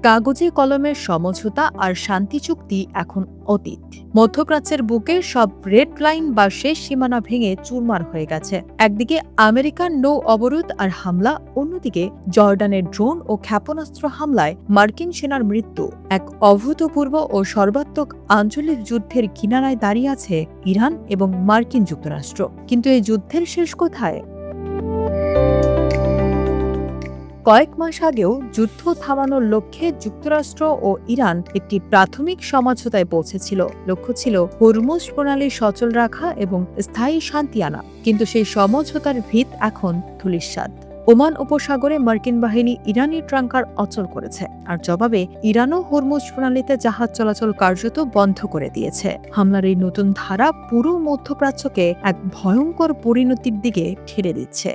কাগজে কলমের সমঝোতা আর শান্তি চুক্তি এখন অতীত। মধ্যপ্রাচ্যের বুকে সব রেড লাইন বা শেষ সীমানা ভেঙে চুরমার হয়ে গেছে। একদিকে আমেরিকার নৌ অবরোধ আর হামলা, অন্যদিকে জর্ডানের ড্রোন ও ক্ষেপণাস্ত্র হামলায় মার্কিন সেনার মৃত্যু। এক অভূতপূর্ব ও সর্বাত্মক আঞ্চলিক যুদ্ধের কিনারায় দাঁড়িয়ে আছে ইরান এবং মার্কিন যুক্তরাষ্ট্র। কিন্তু এই যুদ্ধের শেষ কোথায়? কয়েক মাস আগেও যুদ্ধ থামানোর লক্ষ্যে যুক্তরাষ্ট্র ও ইরান একটি প্রাথমিক সমঝোতায় পৌঁছেছিল। লক্ষ্য ছিল হরমুজ প্রণালী সচল রাখা এবং স্থায়ী শান্তি আনা। কিন্তু সেই সমঝোতার ভিত এখন ধূলিসাৎ। ওমান উপসাগরে মার্কিন বাহিনী ইরানি ট্রাঙ্কার অচল করেছে, আর জবাবে ইরানও হরমুজ প্রণালীতে জাহাজ চলাচল কার্যত বন্ধ করে দিয়েছে। হামলার এই নতুন ধারা পুরো মধ্যপ্রাচ্যকে এক ভয়ঙ্কর পরিণতির দিকে ঠেলে দিচ্ছে।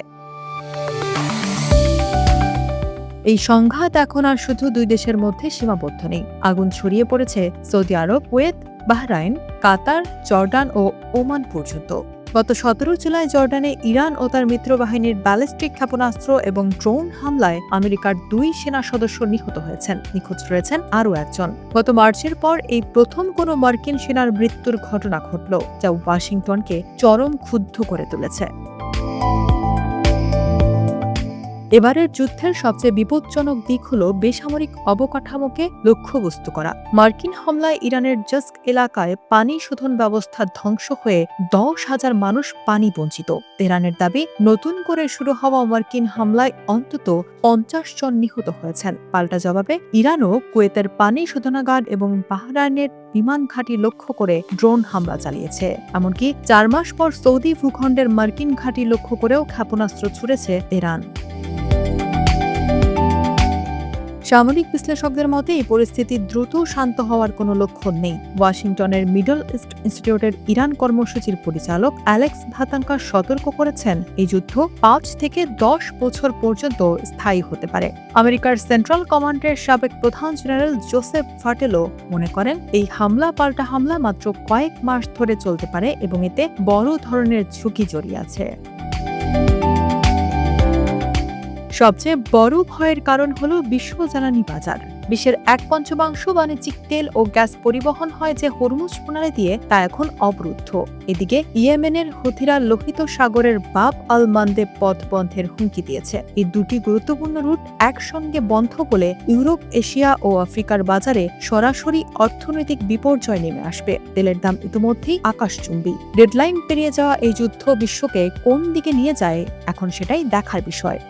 এই সংঘাত এখন আর শুধু দুই দেশের মধ্যে সীমাবদ্ধ নেই। আগুন ছড়িয়ে পড়েছে সৌদি আরব, কুয়েত, বাহরাইন, কাতার, জর্ডান ও ওমান পর্যন্ত। গত 17 জুলাই জর্ডানে ইরান ও তার মিত্রবাহিনীর ব্যালিস্টিক ক্ষেপণাস্ত্র এবং ড্রোন হামলায় আমেরিকার 2 সেনা সদস্য নিহত হয়েছেন। নিখোঁজ রয়েছেন আরও একজন। গত মার্চের পর এই প্রথম কোনো মার্কিন সেনার মৃত্যুর ঘটনা ঘটল, যা ওয়াশিংটনকে চরম ক্ষুব্ধ করে তুলেছে। এবারের যুদ্ধের সবচেয়ে বিপজ্জনক দিক হল বেসামরিক অবকাঠামোকে লক্ষ্যবস্তু করা। মার্কিন হামলায় ইরানের জস্ক এলাকায় পানি শোধন ব্যবস্থা ধ্বংস হয়ে 10,000 মানুষ পানি বঞ্চিত। তেহরানের দাবি, নতুন করে শুরু হওয়া মার্কিন হামলায় অন্তত 50 জন নিহত হয়েছেন। পাল্টা জবাবে ইরানও কুয়েতের পানি শোধনাগার এবং বাহরাইনের বিমান ঘাঁটি লক্ষ্য করে ড্রোন হামলা চালিয়েছে। এমনকি 4 মাস পর সৌদি ভূখণ্ডের মার্কিন ঘাঁটি লক্ষ্য করেও ক্ষেপণাস্ত্র ছুড়েছে তেহরান। সামরিক বিশ্লেষকদের মতে এই পরিস্থিতি দ্রুত শান্ত হওয়ার কোনো লক্ষণ নেই। ওয়াশিংটনের মিডল ইস্ট ইনস্টিটিউটের ইরান কর্মসূচির পরিচালক অ্যালেক্স ভাতাঙ্কা সতর্ক করেছেন, এই যুদ্ধ 5 থেকে 10 বছর পর্যন্ত স্থায়ী হতে পারে। আমেরিকার সেন্ট্রাল কমান্ডের সাবেক প্রধান জেনারেল জোসেফ ফাটেলো মনে করেন, এই হামলা পাল্টা হামলা মাত্র কয়েক মাস ধরে চলতে পারে এবং এতে বড় ধরনের ঝুঁকি জড়িয়ে আছে। সবচেয়ে বড় ভয়ের কারণ হল বিশ্ব জ্বালানি বাজার। বিশ্বের 1/5 বাণিজ্যিক তেল ও গ্যাস পরিবহন হয় যে হরমুজ প্রণালী দিয়ে, তা এখন অবরুদ্ধ। এদিকে ইয়েমেনের হুথিরা লোহিত সাগরের বাব আল মানদেব পথ বন্ধের হুমকি দিয়েছে। এই দুটি গুরুত্বপূর্ণ রুট একসঙ্গে বন্ধ হলে ইউরোপ, এশিয়া ও আফ্রিকার বাজারে সরাসরি অর্থনৈতিক বিপর্যয় নেমে আসবে। তেলের দাম ইতিমধ্যেই আকাশচুম্বী। ডেডলাইন পেরিয়ে যাওয়া এই যুদ্ধ বিশ্বকে কোন দিকে নিয়ে যায়, এখন সেটাই দেখার বিষয়।